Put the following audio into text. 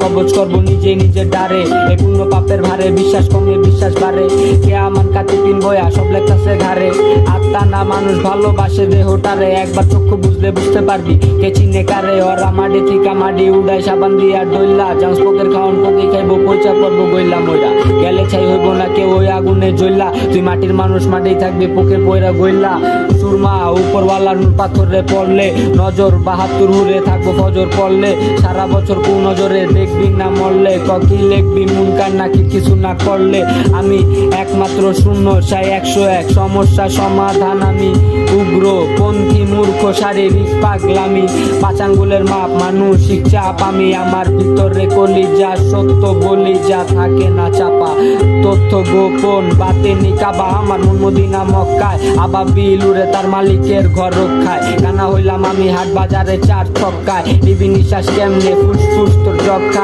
কবজ করবো নিজে নিজের ডারে, এ পূর্ণ পাপের ভারে বিশ্বাস কমে বিশ্বাস বাড়ে, কে আমার কাছে তিন বয়া সব লেখাছে ঘাড়ে। আত্মা না মানুষ ভালোবাসে দেহটারে, একবার চক্ষু বুঝলে বুঝতে পারবি কে চিনে কারে। ওরা মাটি থিকা মাটি উড়াই সাবান দিয়া ডইলা, চান্স পোকের খাওয়ান পোকে খাইবো পয়সা পড়বো গইলা মইরা, গেলে ছাই হইব না কেউ ওই আগুনে জ্বললা। তুই মাটির মানুষ মাটি থাকবি পোকের পয়রা গইলা, সুরমা উপরওয়ালার পাথরে পড়লে নজর 72 হুরে থাকবো ফজর পড়লে। সারা বছর কোন নজরে দেখবি না মরলে, কি লিখবি মন কান্না কি কিছু না করলে। আমি একমাত্র শূন্য চাই 101 সমস্যা সমাধান, আমি উগ্র পন্থী মূর্খ শারীরিক পাগলামি, পাঁচাঙ্গুলের মাপ মানসিক চাপ, আমি আমার ভিতরে কলিজা সত্য বলি যা থাকে না চাপা, তথ্য গোপন বাতেনি কাবা, আমার মন মদিনা মক্কায়, আবাবিল উড়ে তার মালিকের ঘর রক্ষায়। কানা হইলাম আমি হাট বাজারে 4 ছক্কায়, নিবি নিঃশ্বাস কেমনে ফুসফুস তোর যক্ষায়।